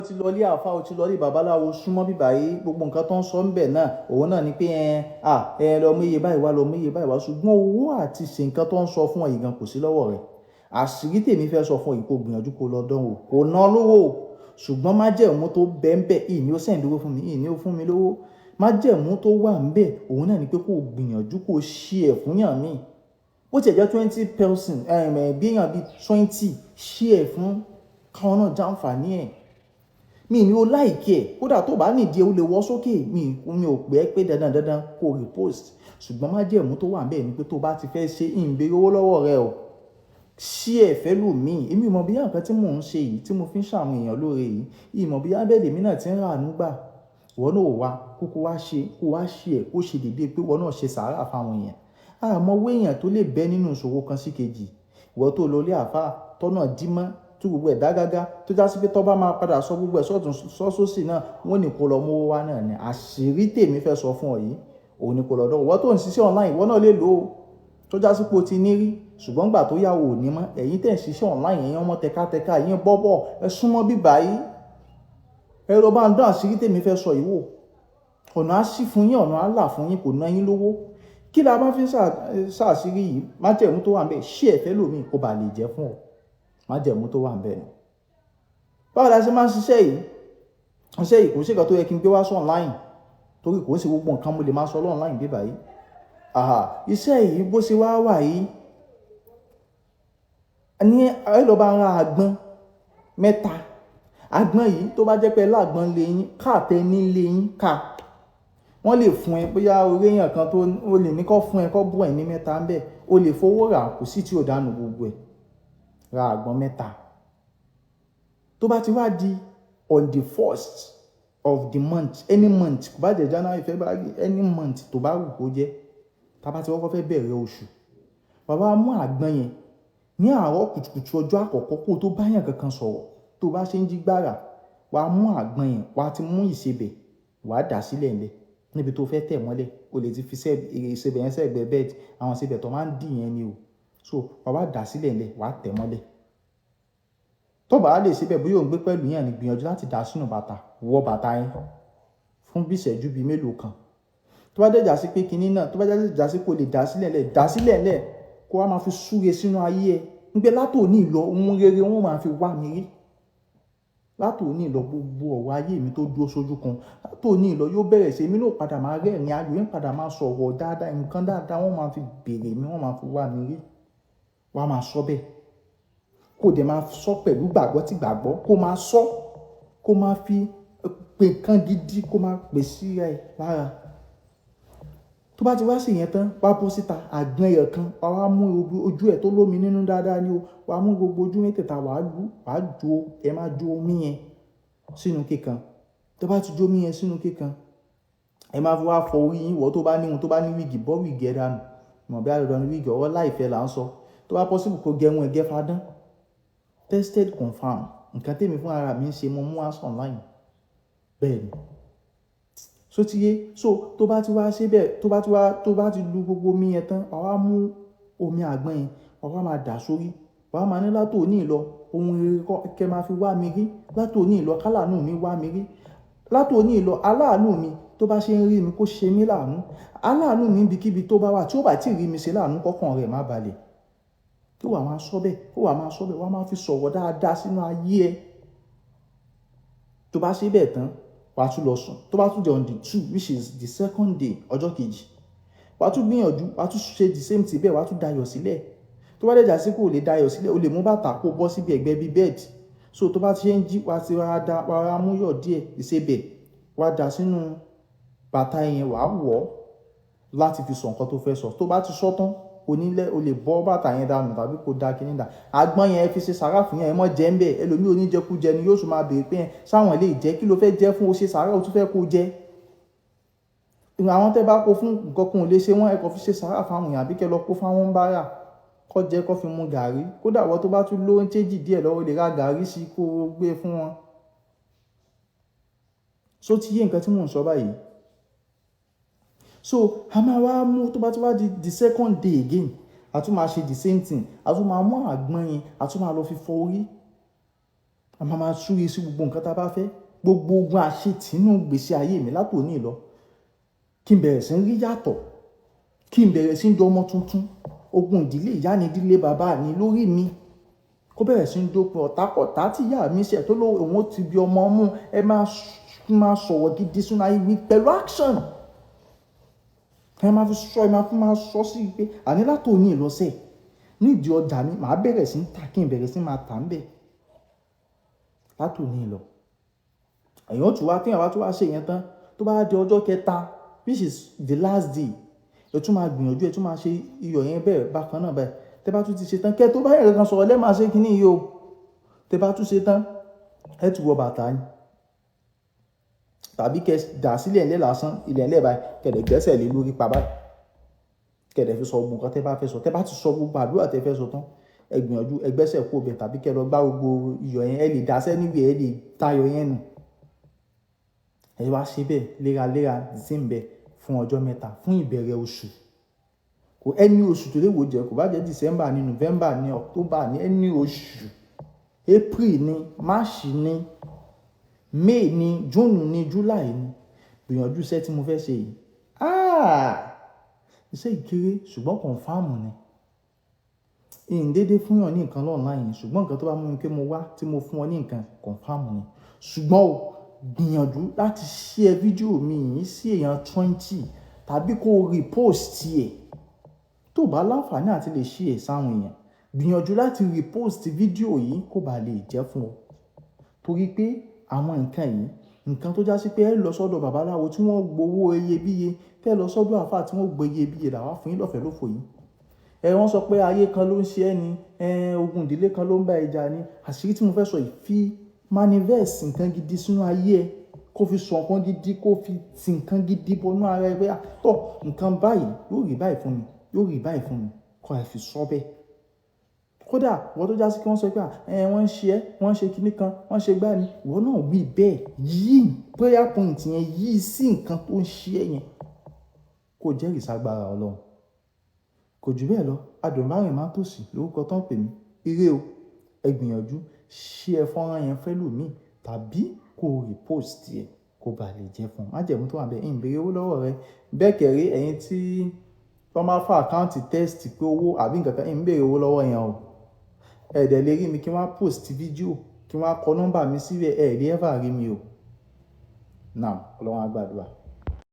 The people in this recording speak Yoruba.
ti lọ lé àfa o ti lọ lé babaláwo súnmọ́ bíbá yìí gbogbo nǹkan tó ń sọ ńbẹ̀ náà òun náà ni pé lọ mú iye báyìí wá lọ mú iye báyìí wá ṣùgbọ́n owó àti ṣe nǹkan tó ń sọ fún ọ yìí gan kò sí lọ́wọ́ rẹ̀ àṣírí tèmi fẹ́ sọ fún ọ yìí kó gbìyànjú kó lọ dánwò kò ná lówó ṣùgbọ́n májẹ̀mú tó bẹ́ẹ̀ ìní ó sẹ́ǹd owó fún mi ìní ó fún mi lówó májẹ̀mú tó wà ńbẹ̀ òun náà ni pé kó gbìyànjú kó ṣí ẹ̀ fún yàn míì bó ti jẹ́ 20 person bí èèyàn bíi 20 ṣí ẹ̀ fún káwọn náà jàǹfààní ẹ̀ mi ni o láìkí ẹ̀ kódà tó bá nídìí o lè wọ́ sókè mi ò pẹ́ pé dandan kó repost ṣùgbọ́n májẹ̀mú tó wà ńbẹ̀ ni pé tó bá ti fẹ́ ṣe ìbéèrè owó lọ́wọ́ rẹ o ṣí ẹ̀ fẹ́ lù mí èmi mọ̀ bí nǹkan tí mò ń ṣe yìí tí mo fi ń ṣàwọn èèyàn lóore yìí ìmọ̀ bí abẹ́lẹ̀ mi náà ti ń rà nígbà wọ́n náà wá kó wá ṣe ẹ̀ kó ṣe dédé pé wọ́n náà ṣe sàárà fáwọn èèyàn àmọ́ owó èèyàn tó lè bẹ́ nínú ìṣòro kan sí kejì wọ́n tó lọ lé àfáà tọ́nà dímọ́ tó gbogbo ẹ̀ dágágá tó já sí pé tọ́ bá máa padà sọ gbogbo ẹ̀ sọ́sọ́sì náà wọ́n ní kó lọ mówó wá náà ni àṣírí tèmi fẹ́ sọ fún ọ yìí òun ni kó lọ dánwò wọ́n tó ń ṣiṣẹ́ online wọ́n náà lè lò ó tó já sí pé o ti ní rí ṣùgbọ́n gbà tó yà wò ní mọ́ ẹ̀yin tẹ̀ ń ṣiṣẹ́ online ẹ̀yin ọmọ tẹkátẹká ẹ̀yin bọ́bọ̀ ẹ súnmọ́ bíbá yìí ẹ lọ bá ń dán àṣírí tèmi fẹ́ sọ yìí wò ọ̀nà á ṣí fún yín ọ̀nà á là fún yín kò ná yín lówó kí la bá fi ṣàṣírí yìí májẹ̀mú tó wà ń bẹ̀ ṣí ẹ̀fẹ́ lòmíì kó bà lè jẹ́ fún ọ májẹ̀mú tó wà ń bẹ̀ ni. báwo la ṣe máa ń ṣiṣẹ́ yìí kò sí nǹkan tó yẹ kí n gbé wá sọ online torí kò ń ṣe gbogbo nǹkan mo lè máa sọ online bí báyìí iṣẹ́ yìí bó ṣe wá wà yìí ní ẹ lọ bá ra àgbọn 3 àgbọn yìí tó bá jẹ́ pé láàgbọn lè yín káàtẹ́ ní lè yín ká wọ́n lè fún ẹ bóyá orí èèyàn kan tó o lè ní kọ́ fún ẹ kọ́ bú ẹ̀ ní 3 ń bẹ̀ o lè fowó rà kò sí tí ò dánù gbogbo ẹ̀ ra àgbọn 3 tó bá ti wá di on the 1st of the month any month kò bá jẹ́ January February any month tó bá wù kó jẹ́ tá bá ti kọ́kọ́ fẹ́ bẹ̀rẹ̀ oṣù bàbá mú àgbọn yẹn ní àárọ̀ kùtùkùtù ọjọ́ àkọ́kọ́ kó tó bá yàn kankan sọ̀rọ̀ tó bá ṣe ń jí gbára wàá mú àgbọn yẹn wàá ti mú ìsebẹ̀ wàá dà sílẹ̀ ńlẹ̀ níbi tó fẹ́ tẹ̀ mọ́lẹ̀ o lè ti fi ìsebẹ̀ yẹn sẹ́gbẹ̀ẹ́ bẹ́ẹ̀dì àwọn ìsebẹ̀ tó máa ń dì yẹn ni o so wàá dà sílẹ̀ ńlẹ̀ wàá tẹ̀ mọ́lẹ̀ tó bá lè ṣe bẹ́ẹ̀ bóyá ò ń gbé pẹ̀lú yẹn ni gbìyànjú láti dà sínú bàtà wọ bàtà yẹn fún bí ìṣẹ́jú bíi mélòó kan tó bá dẹ̀ jà sí pé kinní náà tó bá jà sí pé o lè dà sílẹ̀ ńlẹ̀ kó wá máa fi súre sínú ayé ẹ nígbẹ látòní ìlọ ohun rere wọn máa fi wá mi rí látòní ìlọ gbogbo ọ̀rọ̀ ayé mi tó dúró sójú kan látòní ìlọ yóò bẹ̀rẹ̀ sí èmi náà padà máa rẹ́rìn ayọ̀ yẹn padà máa sọ̀rọ̀ dáadáa nǹkan dáadáa wọ́n máa fi béèrè mi wọ́n máa fi wá mi rí wọ́n á máa sọ bẹ́ẹ̀ kó dẹ̀ máa sọ pẹ̀lú gbàgbọ́ tí gbàgbọ́ kó máa sọ kó máa fi pè nǹkan gidi kó máa pè sí ẹ lára tó bá ti wá sí ìyẹn tán wá bọ́ síta àgbọn ẹyọ kan wàá mú ojú ẹ̀ tó lómi nínú dáadáa ni o wàá mú gbogbo ojú mẹ́tẹ̀ẹ̀ta wàá jó ẹ máa jó omi yẹn sínú kíkan tó bá ti jó omi yẹn sínú kíkan ẹ máa fi wá fọ orí yín wọ́ tó bá ní tó bá ní wíìgì bọ́ wíìgì ẹ̀ dànù mọ̀ bí àlọ́dọ̀ ní wíìgì ọwọ́ láìfẹ́ là ń sọ tó bá possible kó gẹrun ẹ̀gẹ́ fadán tested confirm nǹkan tèmi fún ara mi ń ṣe mo mú aṣọ online bẹ́ẹ̀ ni so ti yé so tó bá ti wá ṣe bẹ́ẹ̀ tó bá ti lu gbogbo omi yẹn tán wàá mú omi àgbọn yẹn wàá máa dà sórí wàá máa ní látòní ìlọ ohun rere kẹ́ máa fi wá mi rí látòní ìlọ kálàánú mi wá mi rí látòní ìlọ aláàánú mi tó bá ṣe ń rí mi kó ṣe mí láàánú aláàánú mi ibikíbi tó bá wà tí ó bá tí ì rí mi ṣe láàánú kọ́kàn rẹ̀ má balẹ̀ tó wà máa sọ bẹ́ẹ̀ wàá máa fi sọ̀rọ̀ dáadáa sínú ayé ẹ tó bá ṣe bẹ́ẹ̀ tán wàá tún lọ sùn tó bá tún jẹ́ on the 2 which is the second day ọjọ́ kejì wàá tún gbìyànjú wàá tún ṣe the same thing bẹ́ẹ̀ wàá tún dayọ̀ sílẹ̀ tó bá dẹ̀jà sí kò lè dayọ̀ sílẹ̀ o lè mú bàtà kó bọ́ síbi ẹ̀gbẹ́ bíi bẹ́ẹ̀dì so tó bá ti ṣe ń jí wàá ti rárá mú yọ̀ díẹ̀ ìsebẹ̀ wàá dà sínú bàtà yẹn wàá wọ̀ láti fi sọ nǹkan tó fẹ́ sọ tó bá ti sọ tán onílẹ̀ o lè bọ́ bàtà yẹn dànù tàbí kó da kíní dà àgbọn yẹn fi ṣe sàrà fún yẹn ẹ mọ́ jẹ́ ń bẹ̀ ẹlòmíì oníjẹkújẹ ni yóò tún máa béèrè pé sáwọn lè jẹ́ kí ló fẹ́ jẹ́ fún o ṣe sàrà o tún fẹ́ kó jẹ́ àwọn tẹ́ bá kó fún nǹkan kan ò lè ṣe wọ́n ẹ kò fi ṣe sàrà fáwọn èèyàn àbí kẹ́ lọ kó fáwọn bára kọ́ jẹ́ kó fi mu gàrí kódà wọ́n tó bá tún ló ń chéjì díẹ̀ lọ́wọ́ lè ra gàrí sí kó gbé fún wọn so ti yé nǹkan tí mò ń sọ báyìí so a máa wá mú tó bá ti wá di the second day again a tún máa ṣe the same thing a tún máa mú àgbọn yẹn a tún máa lọ fi fọ orí a máa súre sí gbogbo nǹkan tá a bá fẹ́. Gbogbo ogun àṣetì nínú ìgbésí ayé mi látòní lọ kí n bẹ̀rẹ̀ sí ń rí yàtọ̀, kí n bẹ̀rẹ̀ sí ń dọmọ tuntun. Ogun ìdílé ìyá ni, ìdílé bàbá ni lórí mi kó bẹ̀rẹ̀ sí ń dópin. Ọ̀tá tí ìyá mi ṣe tó lóun ó ti bí ọmọ mú, ẹ máa sọ̀rọ̀ gidi sínú ayé mi pẹ̀lú action. Ẹ máa sọ sí pé àní látòní ìlọ́sẹ̀ nídìí ọjà mi màá bẹ̀rẹ̀ sí ń tà, kí n bẹ̀rẹ̀ sí máa tà ń bẹ̀ látòní lọ. Èèyàn tún wá tí èèyàn bá tún wá ṣe yẹn tán tó bá di ọjọ́ kẹta which is the last day, ẹ tún máa gbìyànjú, ẹ tún máa ṣe iyọ̀ yẹn bẹ́ẹ̀ bákan náà báyìí. Tẹ́ bá tún ti ṣe tán kẹ́ tó bá yẹn kankan sọ̀rọ̀ lẹ́ máa ṣe kíní yìí o. Tẹ́ bá tún ṣe tán ẹ tún wọ bàtà yín tàbí kẹ́ dà sílẹ̀ ńlẹ̀ lásán ilẹ̀ ńlẹ̀ báyìí kẹ̀dẹ̀ gbẹ́sẹ̀ lé lórí pa báyìí kẹ̀dẹ̀ fi sọ gbogbo nǹkan tẹ́ bá fẹ́ sọ. Tẹ́ bá ti sọ gbogbo àdúrà tẹ́ fẹ́ sọ tán ẹ gbìyànjú ẹ gbẹ́sẹ̀ kó bẹ̀ tàbí kẹ́ lọ gbá gbogbo iyọ̀ yẹn. Ẹ lè dà sẹ́ níbi ẹ lè tayọ̀ yẹn nù. Ẹ wá ṣe bẹ́ẹ̀ léraléra December fún ọjọ́ mẹ́ta fún ìbẹ̀rẹ̀ oṣù. Kò ẹni oṣù tó lè wò jẹ́, kò bá jẹ́ December ni, November ni, October ni, ẹni oṣù. April ni, March ni, May ni, June ni, July ni. Gbìyànjú iṣẹ́ tí mo fẹ́ ṣe yìí. Iṣẹ́ ìkéré ṣùgbọ́n confirm ni. Ìyìndédé fún yàn ní nǹkan online ṣùgbọ́n nǹkan tó bá mú mi pé mo wá tí mo fún ọ ní nǹkan confirm ni. Ṣùgbọ́n o gbìyànjú láti share fídíò mi yìí sí èèyàn 20 tàbí kó repost ẹ̀. Tó bá láǹfààní àti lè share sáwọn èèyàn, gbìyànjú láti repost fídíò yìí kó bá lè jẹ́ fún ọ. Torí pé àwọn nǹkan yìí, nǹkan tó já sí pé ẹ lọ sọ́dọ̀ babaláwo tí wọ́n gbowó iyebíye, tẹ́ lọ sọ́dọ̀ àfáà tí wọ́n gbé iyebíye làwá fún yín lọ́fẹ̀ẹ́ lófò yìí. Wọ́n sọ pé ayé kan ló ń ṣe ẹ́ ni, ogun ìdílé kan ló ń bá ẹ jà ni. Àṣírí tí mo fẹ́ sọ yìí fi manifest nǹkan gidi sínú ayé ẹ, kó fi sọ nǹkan gidi, kó fi ti nǹkan gidi bọnú ara ẹ pé tọ́ nǹkan báyìí yóò rí báyìí fún mi, yóò rí báyìí fún mi, kó ẹ fi sọ bẹ́ẹ̀. Kódà wọ́n tó já sí kí wọ́n sọ pé wọ́n ń ṣe ẹ́, wọ́n ń ṣe kinní kan, wọ́n ń ṣe gbá ni, ìwọ náà wí bẹ́ẹ̀ yí prayer point yẹn yí sí nǹkan tó ń ṣe ẹ́ yẹn kó jẹ́rìí ságbára Ọlọ́run. Kò jù bẹ́ẹ̀ lọ, Adùnmáyìn máa tòsí lórúkọ tó ń pè mí. Ire o, ẹ gbìyànjú share fọ́nrán yẹn fẹ́ lòmíì tàbí kó repost ẹ̀ kó bá lè jẹ́ fún un. Májẹ̀mú tó wà bẹ́ẹ̀ ń béèrè owó lọ́wọ́ rẹ. Bẹ́ẹ̀ kẹ̀rí ẹ̀yin tí wọ́n máa fa àkáǹtì test pé owó àbí nǹkan kan ń béèrè owó lọ́wọ́ yẹn o. Ẹ̀dẹ̀ lè rí mi kí wọ́n post fídíò kí wọ́n kọ nọ́mbà mi síbẹ̀, ẹ̀ lè ever rí mi o. Now, Ọlọ́run á gbàdúrà.